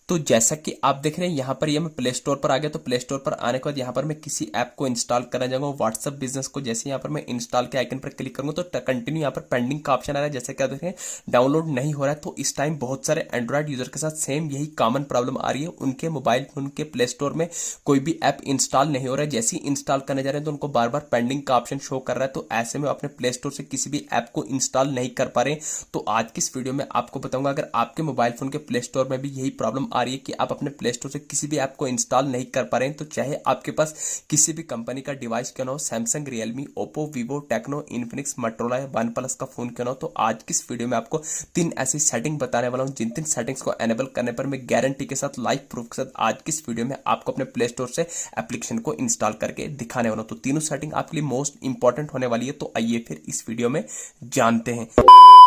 तो जैसा कि आप देख रहे हैं यहाँ पर ये मैं प्ले स्टोर पर आ गया। तो प्ले स्टोर पर आने के बाद यहाँ पर मैं किसी ऐप को इंस्टॉल करना चाहूंगा व्हाट्सएप बिजनेस को। जैसे यहाँ पर मैं इंस्टॉल के आइकन पर क्लिक करूंगा तो कंटिन्यू यहाँ पर पेंडिंग का ऑप्शन आ रहा है। जैसे क्या देख रहे हैं डाउनलोड नहीं हो रहा है। तो इस टाइम बहुत सारे एंड्रॉइड यूजर के साथ सेम यही कॉमन प्रॉब्लम आ रही है। उनके मोबाइल फोन के प्ले स्टोर में कोई भी ऐप इंस्टॉल नहीं हो रहा है। जैसे ही इंस्टॉल करने जा रहे हैं तो उनको बार बार पेंडिंग का ऑप्शन शो कर रहा है। तो ऐसे में अपने प्ले स्टोर से किसी भी ऐप को इंस्टॉल नहीं कर पा रहे। तो आज की इस वीडियो में आपको बताऊंगा अगर आपके मोबाइल फोन के प्ले स्टोर में भी यही प्रॉब्लम आ रही है कि आप अपने प्ले स्टोर से किसी भी ऐप को इंस्टॉल नहीं कर पा रहे हैं, तो चाहे आपके पास किसी भी कंपनी का डिवाइस क्यों ना हो, Samsung, Realme, Oppo, Vivo, Tecno, Infinix, Motorola या वन प्लस का फोन क्यों ना हो, तो आज की इस वीडियो में आपको 3 ऐसी सेटिंग बताने वाला हूं जिन 3 सेटिंग्स को एनेबल करने पर मैं गारंटी के साथ, लाइव प्रूफ के साथ आज की इस वीडियो में आपको अपने प्ले स्टोर से एप्लीकेशन को इंस्टॉल करके दिखाने वाला हूं। तो तीनों सेटिंग आपके लिए मोस्ट इंपॉर्टेंट होने वाली है। तो आइए फिर इस वीडियो में जानते हैं।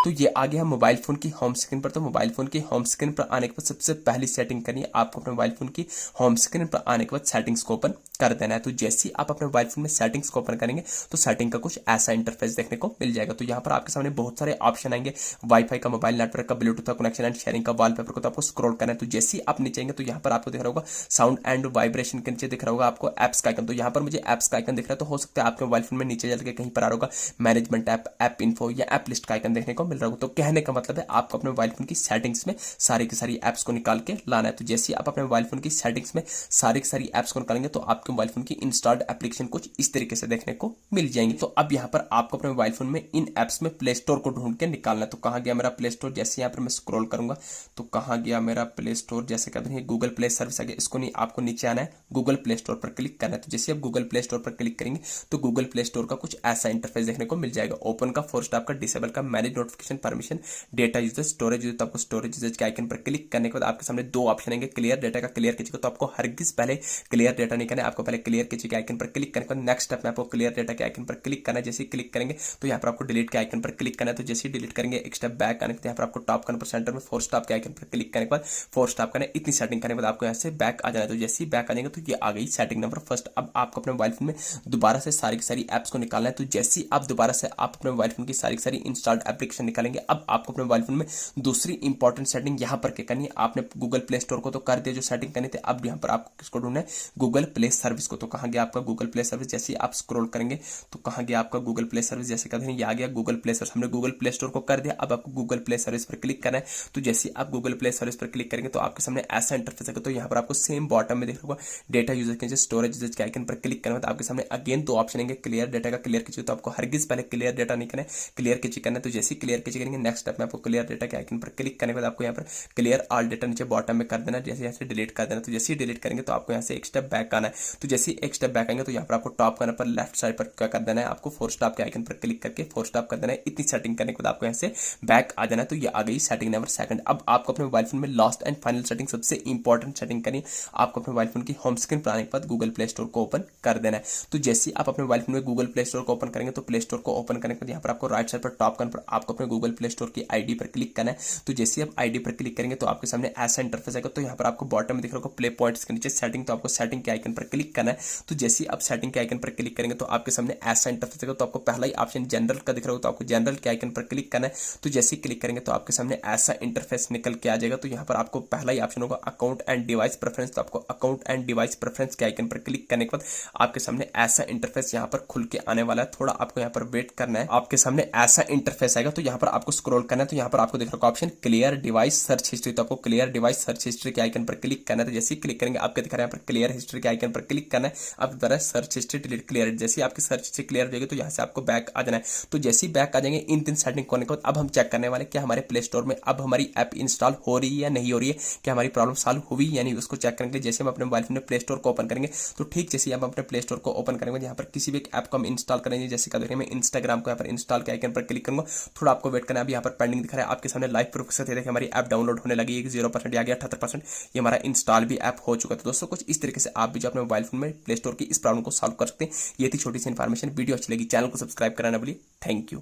तो ये आ गया मोबाइल फोन की होम स्क्रीन पर। तो मोबाइल फोन की होम स्क्रीन पर आने के बाद सबसे पहली सेटिंग करनी है आपको अपने मोबाइल फोन की होम स्क्रीन पर आने के बाद सेटिंग्स को ओपन कर देना है। तो जैसे ही आप अपने मोबाइल फोन में सेटिंग्स को ओपन करेंगे तो सेटिंग का कुछ ऐसा इंटरफेस देखने को मिल जाएगा। तो यहाँ पर आपके सामने बहुत सारे ऑप्शन आएंगे, वाईफाई का, मोबाइल नेटवर्क का, ब्लूटूथ का कनेक्शन एंड शेयरिंग का, वॉलपेपर को। तो आपको स्क्रॉल करना है। तो जैसे ही आप नीचे आएंगे तो यहाँ पर आपको दिख रहा होगा साउंड एंड वाइब्रेशन के नीचे दिख रहा होगा आपको एप्स का आइकन। तो यहाँ पर मुझे एप्स का आइकन दिख रहा है। तो हो सकता है आपके मोबाइल फोन में नीचे चल के कहीं पर आ रहा होगा मैनेजमेंट ऐप, ऐप इन्फो या ऐप लिस्ट का आइकन देखने को मिल रहा होगा। तो कहने का मतलब है आपको अपने मोबाइल फोन की सेटिंग्स में सारी की सारी एप्स को निकाल के लाना है। तो जैसे ही आप अपने मोबाइल फोन की सेटिंग्स में सारी की सारी एप्स को निकालेंगे तो आपके मोबाइल फोन की इंस्टॉल्ड एप्लीकेशन कुछ इस तरीके से देखने को मिल जाएंगे। तो अब यहाँ पर आपको अपने मोबाइल फोन में इन एप्स में प्ले स्टोर को ढूंढ के निकालना है। तो कहाँ गया मेरा प्ले स्टोर? जैसे यहाँ पर मैं स्क्रॉल करूंगा तो कहाँ गया मेरा प्ले स्टोर? जैसे कहते हैं गूगल प्ले सर्विस आ गया। इसको नहीं, आपको नीचे आना है, गूगल प्ले स्टोर पर क्लिक करना है। तो जैसे आप गूगल प्ले स्टोर पर क्लिक करेंगे तो गूगल प्ले स्टोर का कुछ ऐसा इंटरफेस देखने को मिल जाएगा। ओपन का, फोर स्टॉप का, डिसेबल का, manage notification, permission, data usage, storage usage. तो आपको स्टोरेज यूजेज के आइकन पर क्लिक करने के बाद आपके सामने 2 ऑप्शन आएंगे, क्लियर डेटा का, क्लियर कीजिएगा। तो आपको हरगिज पहले क्लियर डेटा नहीं करना है, आपको पहले क्लियर कीजिए के आइकन पर क्लिक करने के बाद नेक्स्ट स्टेप में आपको क्लियर डेटा के आइकन पर क्लिक करना है। जैसे ही क्लिक करेंगे तो यहाँ पर आपको डिलीट के आइकन पर क्लिक करना है। तो जैसे ही डिलीट करेंगे एक स्टेप बैक आने के यहाँ पर आपको टॉप करने पर सेंटर में फोर स्टॉप के आइकन पर क्लिक करने के बाद फोर स्टॉप करना है। इतनी सेटिंग करने के बाद आपको यहाँ से बैक आ जाना है। तो जैसे ही बैक आ जाएंगे तो ये आ गई सेटिंग नंबर फर्स्ट। अब आपको अपने मोबाइल फोन में दोबारा से सारी की सारी एप्स को निकालना है। तो जैसे ही आप दोबारा से आप अपने मोबाइल फोन की सारी की सारी इंस्टॉल्ड एप्लीकेशन निकालेंगे, अब आपको अपने मोबाइल फोन में दूसरी इंपॉर्टेंट सेटिंग यहाँ पर क्या करनी है। आपने गूगल प्ले स्टोर को तो कर दिया जो सेटिंग करनी थी, अब यहाँ पर आपको किसको ढूंढना है? गूगल प्ले सर्विस को। तो कहाँ गया आपका गूगल प्ले सर्विस? जैसे ही आप स्क्रॉल करेंगे तो कहाँ गया आपका गूगल प्ले सर्विस? जैसे कहते हैं ये आ गया गूगल प्ले सर्विस। हमने गूगल प्ले स्टोर को कर दिया, अब आपको गूगल प्ले सर्विस पर क्लिक करना है। तो जैसे ही आप गूगल प्ले सर्विस पर क्लिक करेंगे तो आपके सामने ऐसा इंटरफेस आएगा। तो यहाँ पर आपको सेम बॉटम में दिख होगा डेटा यूजर के नीचे स्टोरेज यूजर के आइकन पर क्लिक करना है। तो आपके सामने अगेन 2 ऑप्शन आएंगे, क्लियर डेटा का, क्लियर कीजिए। तो आपको हरगिज पहले क्लियर डेटा नहीं करना है, क्लियर कीजिए करना है। तो जैसे ही क्लियर कीजिए करेंगे नेक्स्ट स्टेप में आपको क्लियर डेटा के आइकन पर क्लिक करने के बाद आपको यहाँ पर क्लियर ऑल डेटा नीचे बॉटम में कर देना, जैसे यहाँ से डिलीट कर देना। तो जैसे ही डिलीट करेंगे तो आपको यहाँ से एक स्टेप बैक आना है। तो जैसे ही एक स्टेप बैक आएंगे तो यहाँ पर आपको टॉप करने पर लेफ्ट साइड पर क्या कर देना है, आपको फोर स्टॉप के आइकन पर क्लिक करके फोर स्टॉप कर देना है। इतनी सेटिंग करने के बाद आपको यहाँ से बैक आ जाना है। तो ये आ गई सेटिंग नंबर सेकंड। अब आपको अपने मोबाइल फोन में लास्ट एंड फाइनल सेटिंग, सबसे इंपॉर्टेंट सेटिंग करनी है। आपको अपने मोबाइल फोन की होम स्क्रीन पर आने के बाद गूगल प्ले स्टोर को ओपन कर देना है। तो जैसे ही आप अपने मोबाइल फोन में गूगल प्ले स्टोर को ओपन करेंगे तो प्ले स्टोर को ओपन करने के बाद यहाँ पर आपको राइट साइड पर टॉप करने पर आपको अपने गूगल प्ले स्टोर की आईडी पर क्लिक करना है। तो जैसे ही आप आईडी पर क्लिक करेंगे तो आपके सामने ऐसा इंटरफेस आएगा। तो यहाँ पर आपको बॉटम में दिख रहा होगा प्ले पॉइंट्स के नीचे सेटिंग। तो आपको सेटिंग के आइकन पर क्लिक करना है। तो जैसे ही आप सेटिंग के आइकन पर क्लिक करेंगे तो आपके सामने ऐसा इंटरफेस आएगा। तो आपको पहला ही ऑप्शन जनरल का दिख रहा होगा, तो आपको जनरल के आइकन पर क्लिक करना है। तो जैसे ही क्लिक करेंगे तो आपके सामने ऐसा इंटरफेस निकल के आ जाएगा। तो यहाँ पर आपको पहला ही ऑप्शन होगा अकाउंट एंड डिवाइस प्रेफरेंस। तो आपको अकाउंट एंड डिवाइस प्रेफरेंस के आइकन पर क्लिक करने के बाद आपके सामने ऐसा इंटरफेस यहाँ पर खुल के आने वाला है। थोड़ा आपको यहाँ पर वेट करना है, आपके सामने ऐसा इंटरफेस आएगा। तो यहाँ पर आपको स्क्रॉल करना है। तो यहाँ पर आपको दिख रहा होगा option clear device search history. तो आपको क्लियर डिवाइस सर्च हिस्ट्री के आइकन पर क्लिक करना है। तो जैसे ही क्लिक करेंगे आपके दिख रहा है यहाँ पर क्लियर हिस्ट्री के आइकन पर क्लिक करना है। अब दोबारा सर्च हिस्ट्री डिलीट क्लियर। जैसे ही आपकी सर्च हिस्ट्री क्लियर हो जाएगी तो यहाँ से आपको बैक आ जाना है। तो जैसे ही बैक आ जाएंगे इन 3 सेटिंग करने के बाद अब हम चेक करने वाले कि हमारे प्ले स्टोर में अब हमारी ऐप इंस्टॉल हो रही है या नहीं हो रही है, क्या हमारी प्रॉब्लम सॉल्व हुई या नहीं, उसको चेक करने के लिए जैसे हम अपने मोबाइल फोन में प्ले स्टोर को ओपन करेंगे तो ठीक जैसे ही हम अपने प्ले स्टोर को ओपन करेंगे यहाँ पर किसी भी एक ऐप को हम इंस्टॉल करेंगे। जैसे क्या देखिए मैं इंस्टाग्राम को यहाँ पर इंस्टॉल के आइकन पर क्लिक करूंगा, थोड़ा आपको वेट करना है। अभी यहाँ पर पेंडिंग दिखा रहा है आपके सामने लाइव प्रूफ के साथ। देखिए हमारी ऐप डाउनलोड होने लगी है, 0% आ गया, 78% ये हमारा इंस्टॉल भी ऐप हो चुका है। तो दोस्तों कुछ इस तरीके से आप भी जो अपने मोबाइल फोन में प्ले स्टोर की इस प्रॉब्लम को सॉल्व कर सकते हैं। ये थी छोटी सी इन्फॉर्मेशन। वीडियो अच्छी लगी चैनल को सब्सक्राइब कराना भूलिए। Thank you.